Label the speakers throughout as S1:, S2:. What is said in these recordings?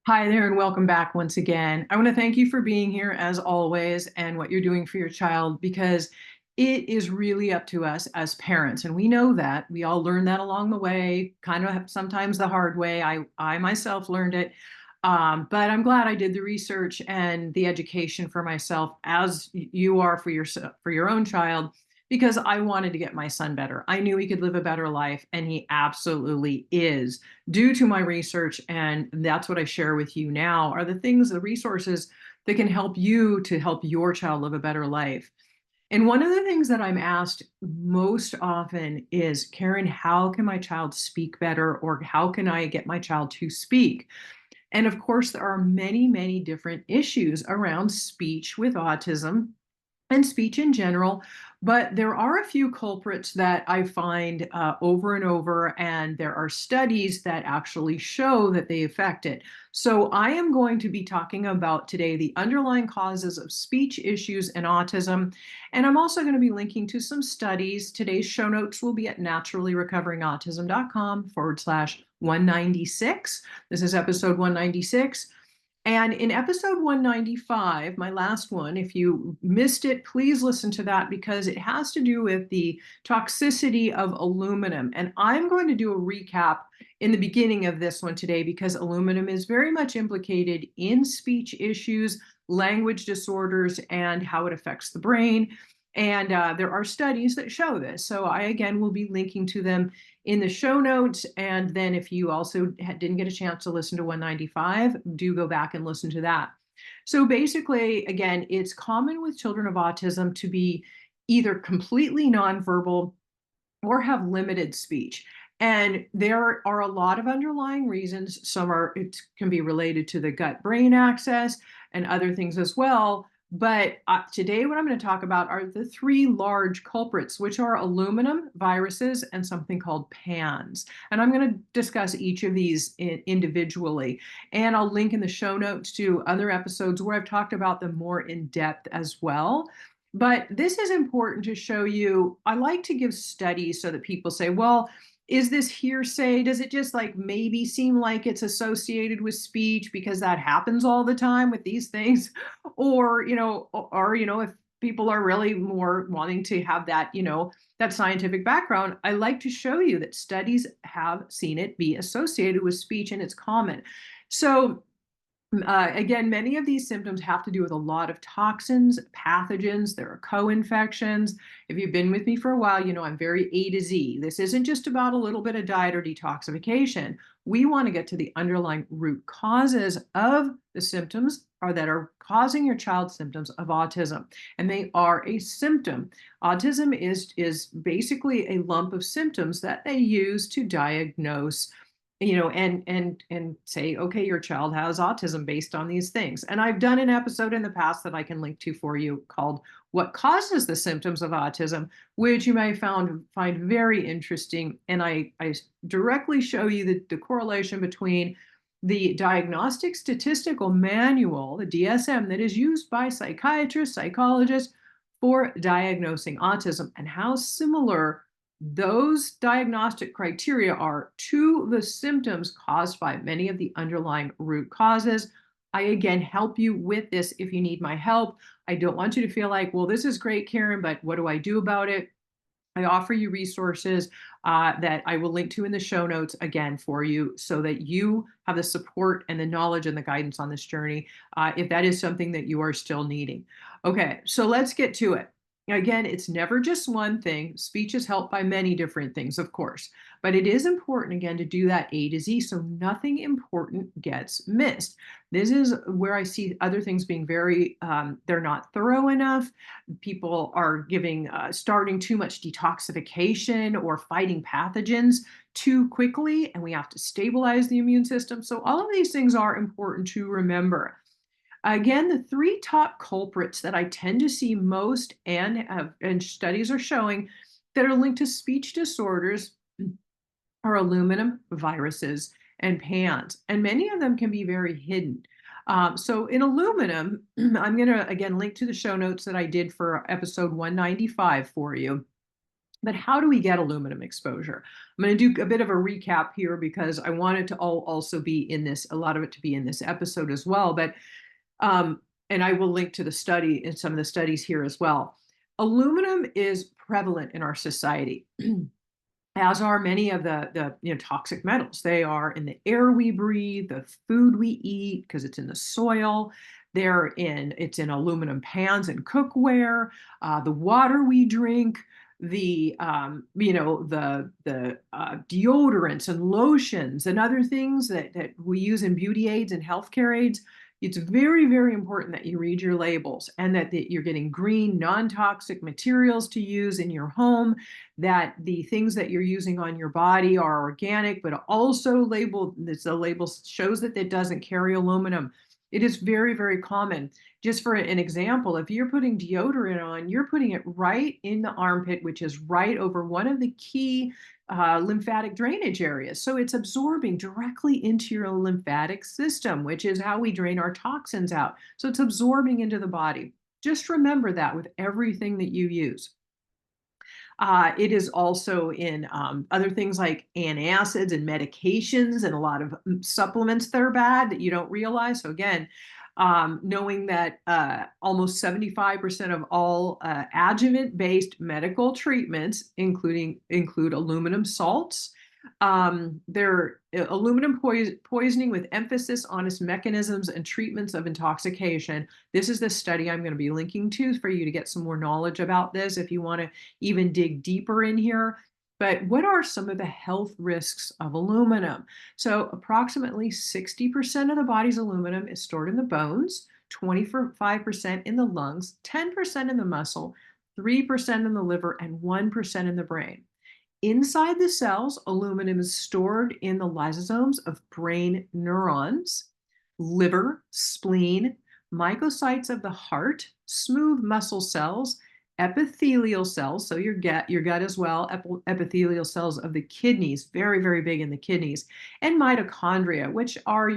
S1: Hi there, and welcome back once again. I want to thank you for being here as always and what you're doing for your child because it is really up to us as parents. And we know that. We all learn that along the way, kind of sometimes the hard way. I myself learned it. But I'm glad I did the research and the education for myself as you are for your own child because I wanted to get my son better. I knew he could live a better life, and he absolutely is due to my research. And that's what I share with you now are the things, the resources that can help you to help your child live a better life. And one of the things that I'm asked most often is, Karen, how can my child speak better? Or how can I get my child to speak? And of course, there are many, many different issues around speech with autism and speech in general. But there are a few culprits that I find over and over, and there are studies that actually show that they affect it. So I am going to be talking about today the underlying causes of speech issues in autism. And I'm also going to be linking to some studies. Today's show notes will be at naturallyrecoveringautism.com/196. This is episode 196. And in episode 195, my last one, if you missed it, please listen to that because it has to do with the toxicity of aluminum. And I'm going to do a recap in the beginning of this one today because aluminum is very much implicated in speech issues, language disorders, and how it affects the brain. And there are studies that show this. So I, again, will be linking to them in the show notes. And then if you also didn't get a chance to listen to 195, do go back and listen to that. So basically, again, it's common with children of autism to be either completely nonverbal or have limited speech. And there are a lot of underlying reasons. It can be related to the gut brain axis and other things as well. But today, what I'm going to talk about are the three large culprits, which are aluminum, viruses, and something called PANS. And I'm going to discuss each of these individually. And I'll link in the show notes to other episodes where I've talked about them more in depth as well. But this is important to show you. I like to give studies so that people say, well, is this hearsay? Does it just like maybe seem like it's associated with speech because that happens all the time with these things? Or if people are really more wanting to have that, that scientific background, I like to show you that studies have seen it be associated with speech and it's common. So again, many of these symptoms have to do with a lot of toxins, pathogens. There are co-infections. If you've been with me for a while, you know I'm very A to Z. This isn't just about a little bit of diet or detoxification. We want to get to the underlying root causes of the symptoms that are causing your child's symptoms of autism. And they are a symptom. Autism is basically a lump of symptoms that they use to diagnose, and say, okay, your child has autism based on these things. And I've done an episode in the past that I can link to for you called What Causes the Symptoms of Autism, which you may find very interesting. And I directly show you the correlation between the Diagnostic Statistical Manual, the DSM, that is used by psychiatrists, psychologists for diagnosing autism, and how similar those diagnostic criteria are to the symptoms caused by many of the underlying root causes. I, again, help you with this if you need my help. I don't want you to feel like, well, this is great, Karen, but what do I do about it? I offer you resources that I will link to in the show notes again for you so that you have the support and the knowledge and the guidance on this journey if that is something that you are still needing. Okay, so let's get to it. Again, it's never just one thing. Speech is helped by many different things, of course, but it is important, again, to do that A to Z so nothing important gets missed. This is where I see other things being they're not thorough enough. People are starting too much detoxification or fighting pathogens too quickly, and we have to stabilize the immune system. So all of these things are important to remember. Again, the three top culprits that I tend to see most and studies are showing that are linked to speech disorders are aluminum, viruses, and PANS. And many of them can be very hidden. So in aluminum, I'm going to, again, link to the show notes that I did for episode 195 for you. But how do we get aluminum exposure? I'm going to do a bit of a recap here because I want it to all also be in this, a lot of it to be in this episode as well. But um, and I will link to the study and some of the studies here as well. Aluminum is prevalent in our society, as are many of the toxic metals. They are in the air we breathe, the food we eat, because it's in the soil. It's in aluminum pans and cookware, the water we drink, the deodorants and lotions and other things that we use in beauty aids and healthcare aids. It's very, very important that you read your labels and that you're getting green, non-toxic materials to use in your home, that the things that you're using on your body are organic, but also labeled, the label shows that it doesn't carry aluminum. It is very, very common. Just for an example, if you're putting deodorant on, you're putting it right in the armpit, which is right over one of the key lymphatic drainage areas. So it's absorbing directly into your lymphatic system, which is how we drain our toxins out. So it's absorbing into the body. Just remember that with everything that you use. It is also in other things like antacids and medications and a lot of supplements that are bad that you don't realize. So again, knowing that almost 75% of all adjuvant-based medical treatments include aluminum salts. They're aluminum poisoning with emphasis on its mechanisms and treatments of intoxication. This is the study I'm going to be linking to for you to get some more knowledge about this if you want to even dig deeper in here. But what are some of the health risks of aluminum? So approximately 60% of the body's aluminum is stored in the bones, 25% in the lungs, 10% in the muscle, 3% in the liver, and 1% in the brain. Inside the cells, aluminum is stored in the lysosomes of brain neurons, liver, spleen, myocytes of the heart, smooth muscle cells, epithelial cells, so your gut as well, epithelial cells of the kidneys, very, very big in the kidneys, and mitochondria, which are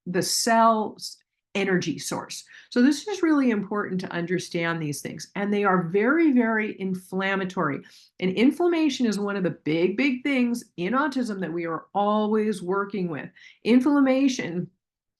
S1: the cell's energy source. So this is really important to understand these things. And they are very, very inflammatory. And inflammation is one of the big, big things in autism that we are always working with. Inflammation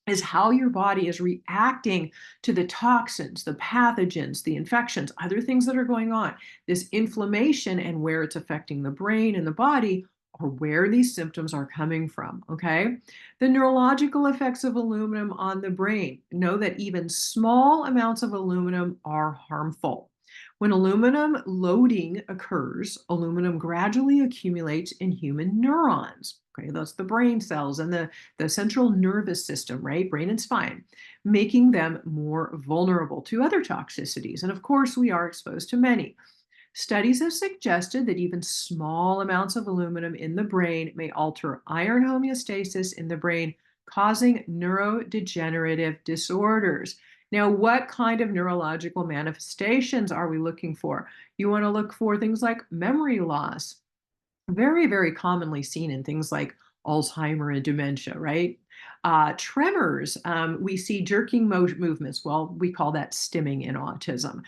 S1: is how your body is reacting to the toxins, the pathogens, the infections, other things that are going on. This inflammation and where it's affecting the brain and the body are where these symptoms are coming from, okay? The neurological effects of aluminum on the brain. Know that even small amounts of aluminum are harmful. When aluminum loading occurs, aluminum gradually accumulates in human neurons. Okay, that's the brain cells and the central nervous system, right? Brain and spine, making them more vulnerable to other toxicities. And of course, we are exposed to many. Studies have suggested that even small amounts of aluminum in the brain may alter iron homeostasis in the brain, causing neurodegenerative disorders. Now, what kind of neurological manifestations are we looking for? You want to look for things like memory loss, very, very commonly seen in things like Alzheimer and dementia, right? Tremors, we see jerking movements. Well, we call that stimming in autism.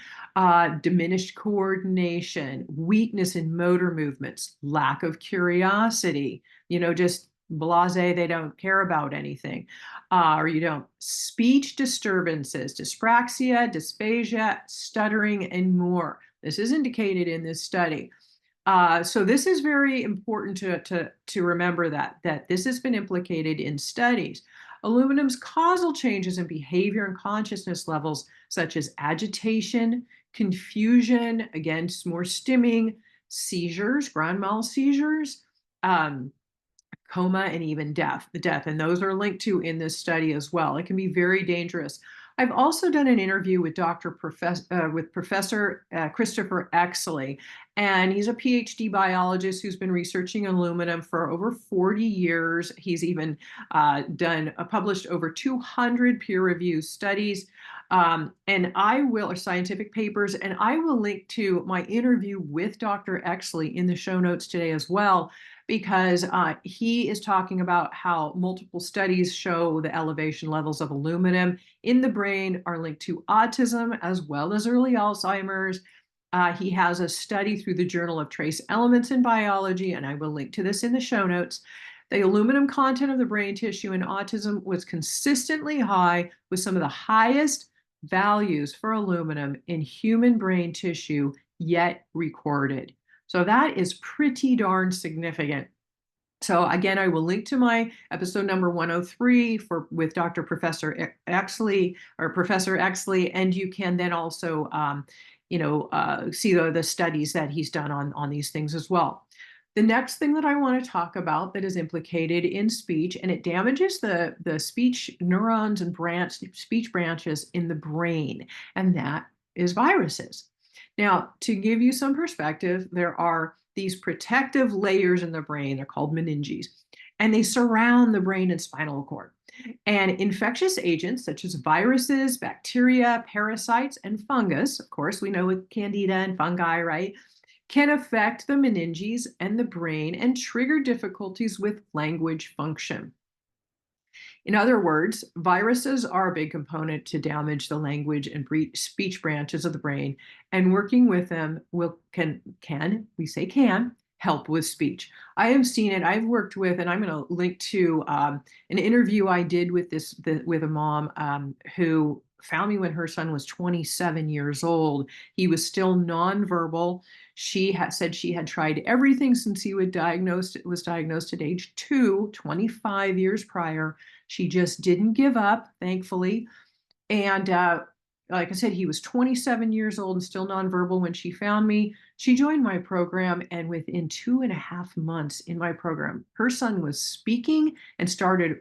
S1: Diminished coordination, weakness in motor movements, lack of curiosity, just blase, they don't care about anything. Speech disturbances, dyspraxia, dysphagia, stuttering, and more. This is indicated in this study. So this is very important to remember that this has been implicated in studies. Aluminum's causal changes in behavior and consciousness levels, such as agitation, confusion, again, more stimming, seizures, grand mal seizures, coma, and even death. And those are linked to in this study as well. It can be very dangerous. I've also done an interview with Professor Christopher Exley, and he's a PhD biologist who's been researching aluminum for over 40 years. He's even published over 200 peer-reviewed studies, or scientific papers, and I will link to my interview with Dr. Exley in the show notes today as well, because he is talking about how multiple studies show the elevation levels of aluminum in the brain are linked to autism as well as early Alzheimer's, He has a study through the Journal of Trace Elements in Biology, and I will link to this in the show notes. The aluminum content of the brain tissue in autism was consistently high, with some of the highest values for aluminum in human brain tissue yet recorded. So that is pretty darn significant. So again, I will link to my episode number 103 with Dr. Professor Exley or Professor Exley, and you can then also, see the studies that he's done on these things as well. The next thing that I want to talk about that is implicated in speech, and it damages the speech neurons and speech branches in the brain, and that is viruses. Now, to give you some perspective, there are these protective layers in the brain. They're called meninges, and they surround the brain and spinal cord. And infectious agents such as viruses, bacteria, parasites, and fungus, of course, we know with candida and fungi, right, can affect the meninges and the brain and trigger difficulties with language function. In other words, viruses are a big component to damage the language and speech branches of the brain, and working with them can help with speech. I have seen it. I've worked with, and I'm going to link to an interview I did with with a mom who found me when her son was 27 years old. He was still nonverbal. She had said she had tried everything since he was diagnosed at age 2, 25 years prior. She just didn't give up, thankfully. And like I said, he was 27 years old and still nonverbal when she found me. She joined my program, and within 2.5 months in my program, her son was speaking and started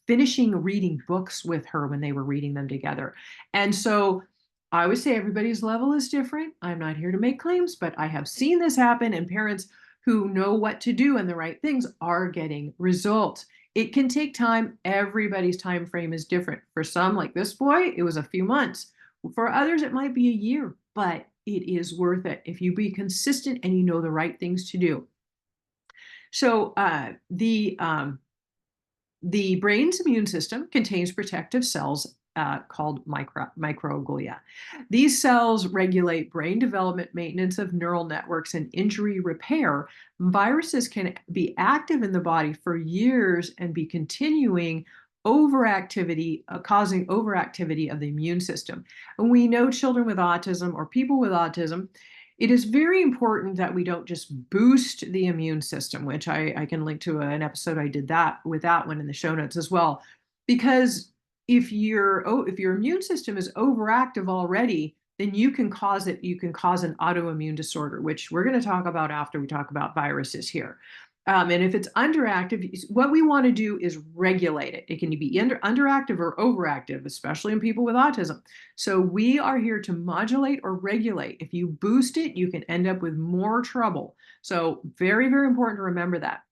S1: finishing reading books with her when they were reading them together. And so I would say everybody's level is different. I'm not here to make claims, but I have seen this happen, and parents who know what to do and the right things are getting results. It can take time. Everybody's time frame is different. For some, like this boy, it was a few months. For others, it might be a year, but it is worth it if you be consistent and you know the right things to do. So the brain's immune system contains protective cells called microglia. These cells regulate brain development, maintenance of neural networks, and injury repair. Viruses can be active in the body for years and be continuing overactivity, causing overactivity of the immune system. And we know children with autism or people with autism, it is very important that we don't just boost the immune system, which I can link to an episode I did that with that one in the show notes as well. Because if your immune system is overactive already, then you can cause an autoimmune disorder, which we're going to talk about after we talk about viruses here. And if it's underactive, what we want to do is regulate it. It can be underactive or overactive, especially in people with autism. So we are here to modulate or regulate. If you boost it, you can end up with more trouble. So very, very important to remember that.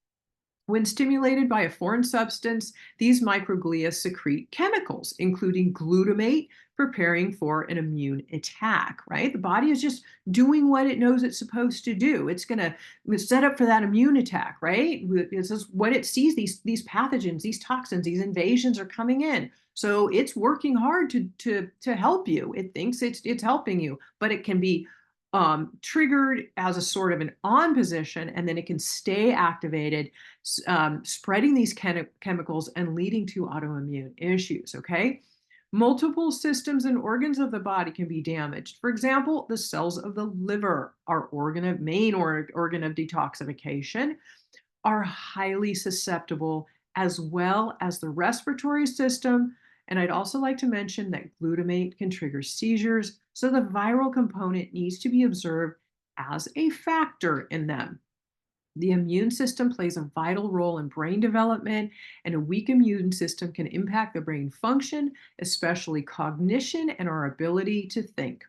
S1: When stimulated by a foreign substance, these microglia secrete chemicals, including glutamate, preparing for an immune attack, right? The body is just doing what it knows it's supposed to do. It's going to set up for that immune attack, right? This is what it sees, these pathogens, these toxins, these invasions are coming in. So it's working hard to help you. It thinks it's helping you, but it can be triggered as a sort of an on position, and then it can stay activated, spreading these chemicals and leading to autoimmune issues, okay? Multiple systems and organs of the body can be damaged. For example, the cells of the liver, our main organ of detoxification, are highly susceptible, as well as the respiratory system. And I'd also like to mention that glutamate can trigger seizures, so the viral component needs to be observed as a factor in them. The immune system plays a vital role in brain development, and a weak immune system can impact the brain function, especially cognition and our ability to think.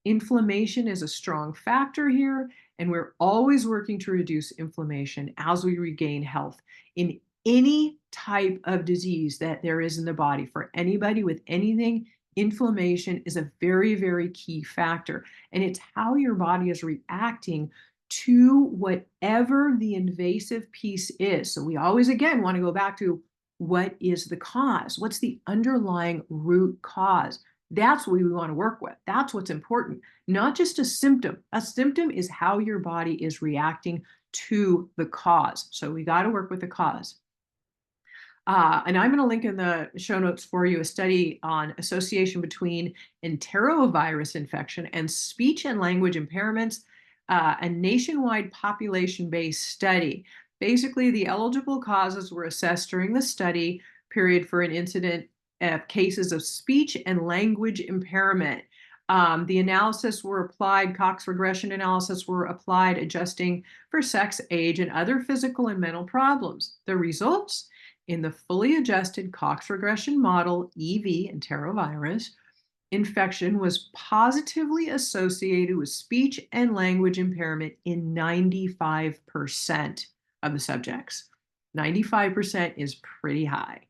S1: Inflammation is a strong factor here, and we're always working to reduce inflammation as we regain health. In any type of disease that there is in the body, for anybody with anything, inflammation is a very, very key factor. And it's how your body is reacting to whatever the invasive piece is. So we always, again, want to go back to what is the cause? What's the underlying root cause? That's what we want to work with. That's what's important, not just a symptom. A symptom is how your body is reacting to the cause. So we got to work with the cause. And I'm going to link in the show notes for you a study on association between enterovirus infection and speech and language impairments, a nationwide population-based study. Basically, the eligible causes were assessed during the study period for an incident of cases of speech and language impairment. The analysis were applied, Cox regression analysis were applied, adjusting for sex, age, and other physical and mental problems. The results? In the fully adjusted Cox regression model, EV, enterovirus, infection was positively associated with speech and language impairment in 95% of the subjects. 95% is pretty high.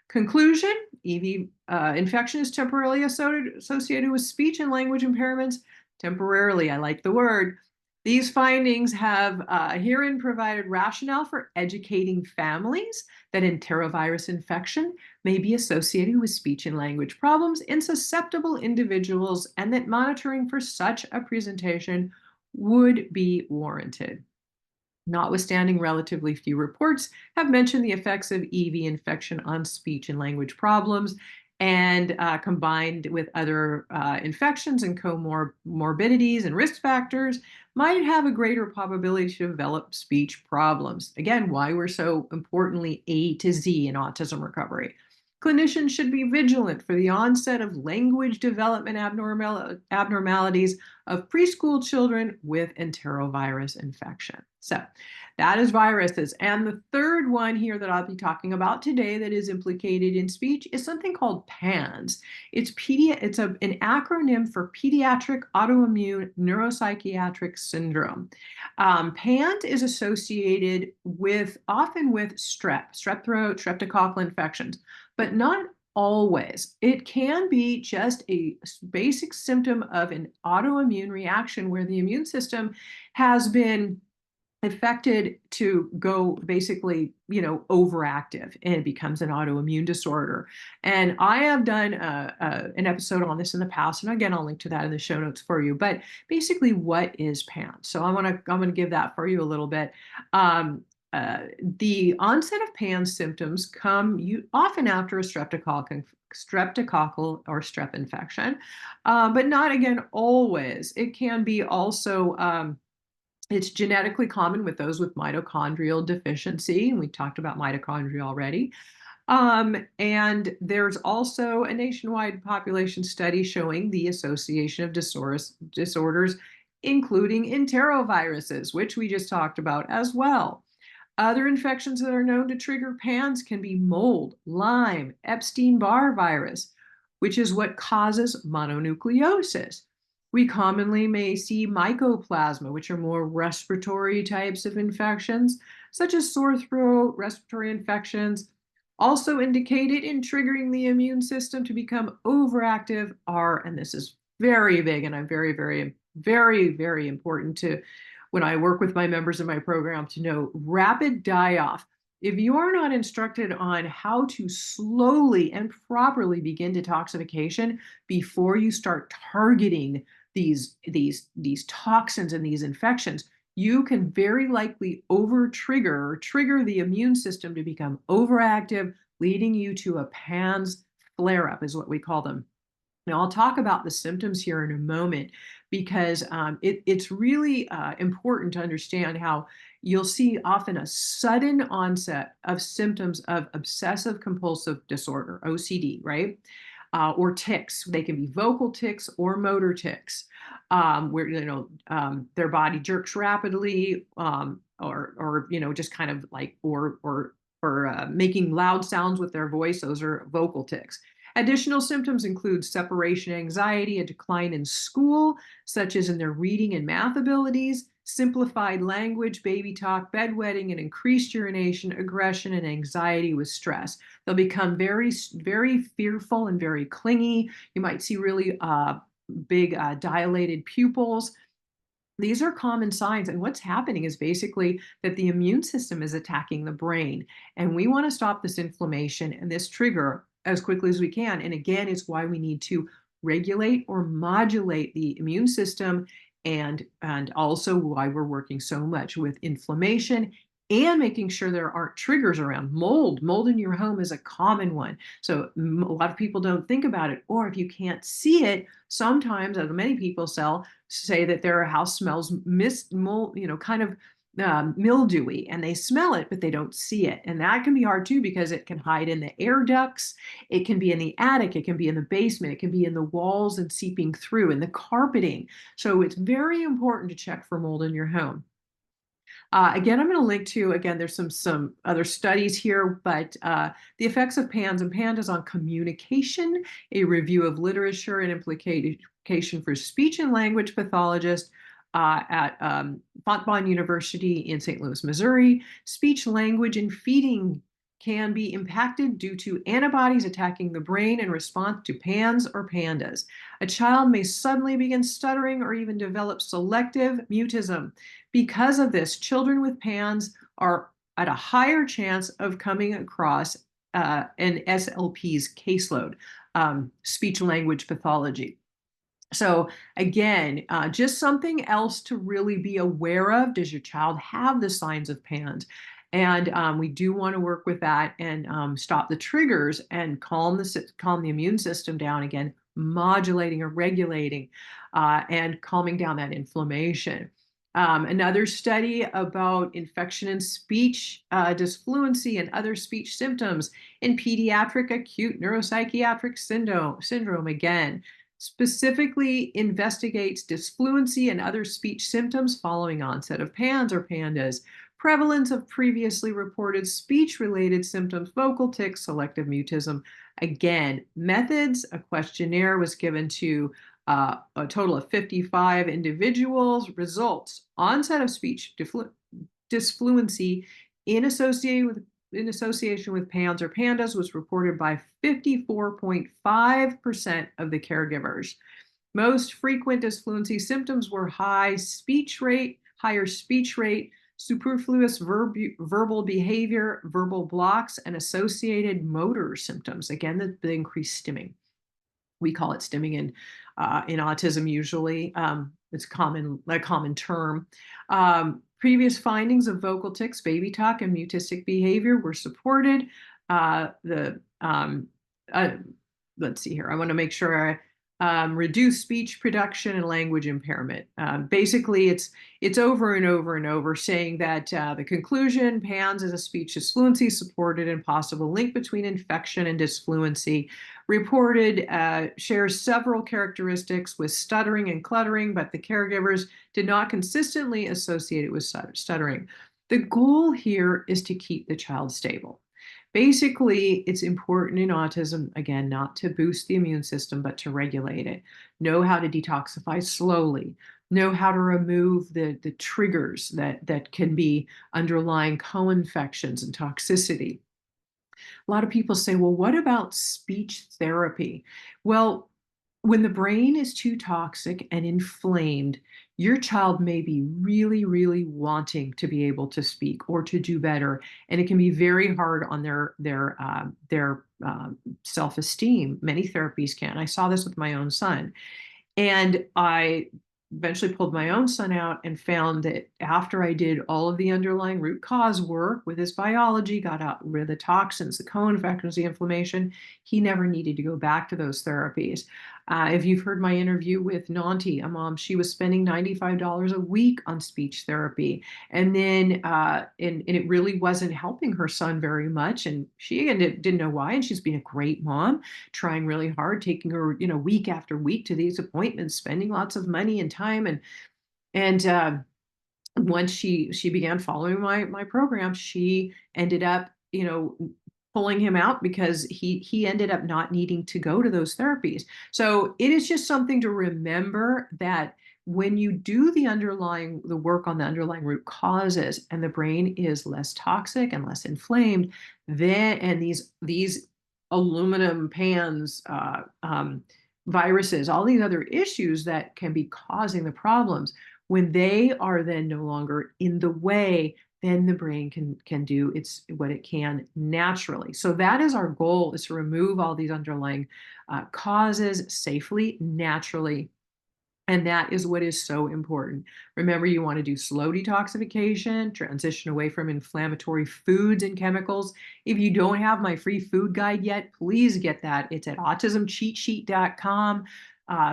S1: Conclusion, EV infection is temporarily associated with speech and language impairments. Temporarily, I like the word. These findings have herein provided rationale for educating families that enterovirus infection may be associated with speech and language problems in susceptible individuals, and that monitoring for such a presentation would be warranted. Notwithstanding, relatively few reports have mentioned the effects of EV infection on speech and language problems, and combined with other infections and comorbidities and risk factors, might have a greater probability to develop speech problems. Again, why we're so importantly A to Z in autism recovery. Clinicians should be vigilant for the onset of language development abnormalities of preschool children with enterovirus infection. So that is viruses. And the third one here that I'll be talking about today that is implicated in speech is something called PANS. It's an acronym for Pediatric Autoimmune Neuropsychiatric Syndrome. PANS is associated often with strep throat, streptococcal infections, but not always. It can be just a basic symptom of an autoimmune reaction where the immune system has been affected to go basically, overactive, and it becomes an autoimmune disorder. And I have done an episode on this in the past, and again, I'll link to that in the show notes for you. But basically, what is PANS? So I'm gonna give that for you a little bit. The onset of PANS symptoms come often after a streptococcal or strep infection, but not again always. It can be also it's genetically common with those with mitochondrial deficiency, and we talked about mitochondria already. And there's also a nationwide population study showing the association of disorders, including enteroviruses, which we just talked about as well. Other infections that are known to trigger PANS can be mold, Lyme, Epstein-Barr virus, which is what causes mononucleosis. We commonly may see mycoplasma, which are more respiratory types of infections, such as sore throat, respiratory infections. Also indicated in triggering the immune system to become overactive are, and this is very big, and I'm very, very, very, very important to when I work with my members in my program to know, rapid die-off. If you are not instructed on how to slowly and properly begin detoxification before you start targeting these toxins and these infections, you can very likely trigger the immune system to become overactive, leading you to a PANS flare-up is what we call them. Now, I'll talk about the symptoms here in a moment because it's really important to understand how you'll see often a sudden onset of symptoms of obsessive compulsive disorder, OCD, right? Or tics. They can be vocal tics or motor tics, where their body jerks rapidly, or just kind of like or making loud sounds with their voice. Those are vocal tics. Additional symptoms include separation anxiety, a decline in school, such as in their reading and math abilities, simplified language, baby talk, bedwetting, and increased urination, aggression, and anxiety with stress. They'll become very, very fearful and very clingy. You might see really big dilated pupils. These are common signs, and what's happening is basically that the immune system is attacking the brain, and we want to stop this inflammation and this trigger as quickly as we can. And again, it's why we need to regulate or modulate the immune system, and also why we're working so much with inflammation and making sure there aren't triggers around. Mold in your home is a common one. So a lot of people don't think about it, or if you can't see it, sometimes, as many people say that their house smells mold, kind of mildewy, and they smell it, but they don't see it. And that can be hard too, because it can hide in the air ducts, it can be in the attic, it can be in the basement, it can be in the walls and seeping through, in the carpeting. So it's very important to check for mold in your home. Again, I'm going to link to, again, there's some other studies here, but the effects of PANS and PANDAS on communication, a review of literature and implication for speech and language pathologist at Fontbonne University in St. Louis, Missouri. Speech, language, and feeding can be impacted due to antibodies attacking the brain in response to PANS or PANDAS. A child may suddenly begin stuttering or even develop selective mutism. Because of this, children with PANS are at a higher chance of coming across an SLP's caseload, speech language pathology. So again, just something else to really be aware of. Does your child have the signs of PANS? And we do want to work with that and stop the triggers and calm the immune system down again, modulating or regulating and calming down that inflammation. Another study about infection in speech dysfluency and other speech symptoms in pediatric acute neuropsychiatric syndrome again specifically investigates dysfluency and other speech symptoms following onset of PANS or PANDAS, prevalence of previously reported speech-related symptoms, vocal tics, selective mutism. Again, methods, a questionnaire was given to a total of 55 individuals. Results, onset of speech dysfluency in association with PANS or PANDAS was reported by 54.5% of the caregivers. Most frequent dysfluency symptoms were higher speech rate, superfluous verbal behavior, verbal blocks, and associated motor symptoms. Again, the increased stimming. We call it stimming in autism usually. It's a common term. Previous findings of vocal tics, baby talk, and mutistic behavior were supported. Let's see here. I want to make sure reduce speech production and language impairment. Basically, it's over and over and over saying that the conclusion, PANS is a speech dysfluency supported and possible link between infection and dysfluency. Reported shares several characteristics with stuttering and cluttering, but the caregivers did not consistently associate it with stuttering. The goal here is to keep the child stable. Basically, it's important in autism, again, not to boost the immune system, but to regulate it. Know how to detoxify slowly. Know how to remove the triggers that can be underlying co-infections and toxicity. A lot of people say, well, what about speech therapy? Well, when the brain is too toxic and inflamed, your child may be really, really wanting to be able to speak or to do better, and it can be very hard on their self-esteem. Many therapies can. I saw this with my own son, and I eventually pulled my own son out and found that after I did all of the underlying root cause work with his biology, got out rid of the toxins, the co-infections, the inflammation, he never needed to go back to those therapies. If you've heard my interview with Nanti, a mom, she was spending $95 a week on speech therapy. And then and it really wasn't helping her son very much. And she again didn't know why. And she's been a great mom, trying really hard, taking her, week after week to these appointments, spending lots of money and time. And once she began following my program, she ended up, pulling him out because he ended up not needing to go to those therapies. So it is just something to remember that when you do the work on the underlying root causes and the brain is less toxic and less inflamed, and these aluminum pans, viruses, all these other issues that can be causing the problems, when they are then no longer in the way, then the brain can do its what it can naturally. So that is our goal, is to remove all these underlying causes safely, naturally, and that is what is so important. Remember, you want to do slow detoxification, transition away from inflammatory foods and chemicals. If you don't have my free food guide yet, please get that. It's at autismcheatsheet.com.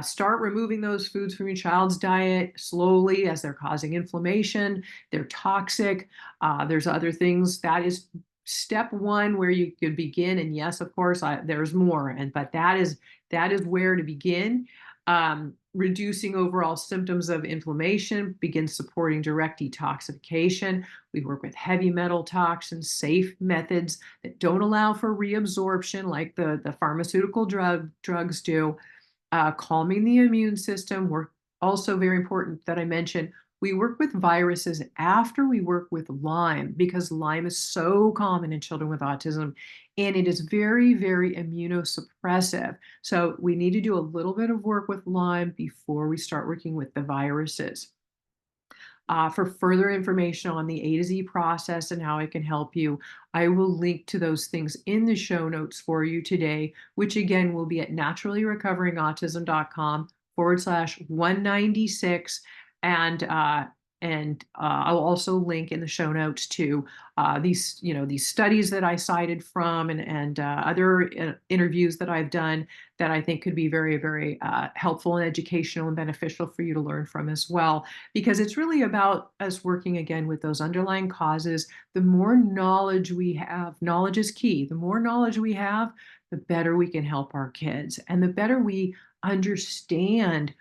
S1: Start removing those foods from your child's diet slowly as they're causing inflammation. They're toxic. There's other things. That is step one where you could begin. And yes, of course, there's more. But that is where to begin. Reducing overall symptoms of inflammation, begin supporting direct detoxification. We work with heavy metal toxins, safe methods that don't allow for reabsorption like the pharmaceutical drugs do. Calming the immune system. We're also very important that I mentioned. We work with viruses after we work with Lyme because Lyme is so common in children with autism and it is very, very immunosuppressive. So we need to do a little bit of work with Lyme before we start working with the viruses. For further information on the A to Z process and how I can help you, I will link to those things in the show notes for you today, which again will be at naturallyrecoveringautism.com/196. And I'll also link in the show notes to these studies that I cited from and other interviews that I've done that I think could be very, very helpful and educational and beneficial for you to learn from as well, because it's really about us working again with those underlying causes. The more knowledge we have, knowledge is key. The more knowledge we have, the better we can help our kids and the better we understand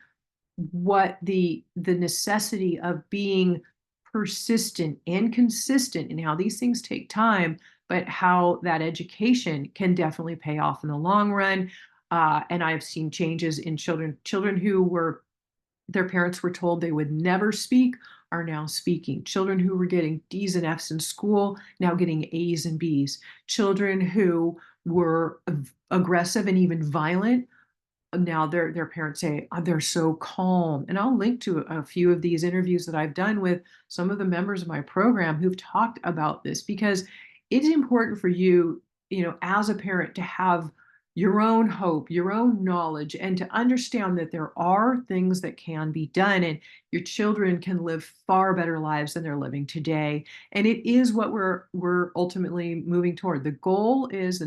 S1: what the necessity of being persistent and consistent and how these things take time, but how that education can definitely pay off in the long run. And I've seen changes in children who were their parents were told they would never speak are now speaking. Children who were getting D's and F's in school now getting A's and B's. Children who were aggressive and even violent, now their parents say, "Oh, they're so calm." And I'll link to a few of these interviews that I've done with some of the members of my program who've talked about this, because it's important for you, as a parent, to have your own hope, your own knowledge, and to understand that there are things that can be done and your children can live far better lives than they're living today. And it is what we're ultimately moving toward. The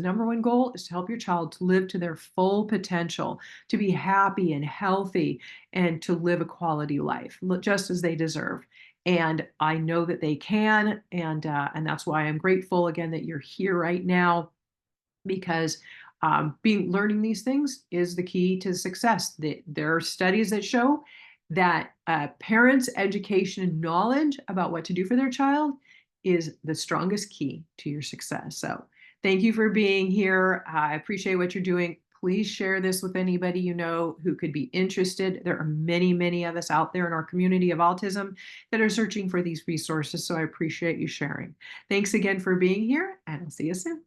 S1: number one goal is to help your child to live to their full potential, to be happy and healthy, and to live a quality life, just as they deserve. And I know that they can, and that's why I'm grateful again that you're here right now, because learning these things is the key to success. There are studies that show that parents' education and knowledge about what to do for their child is the strongest key to your success. So thank you for being here. I appreciate what you're doing. Please share this with anybody you know who could be interested. There are many, many of us out there in our community of autism that are searching for these resources. So I appreciate you sharing. Thanks again for being here, and I'll see you soon.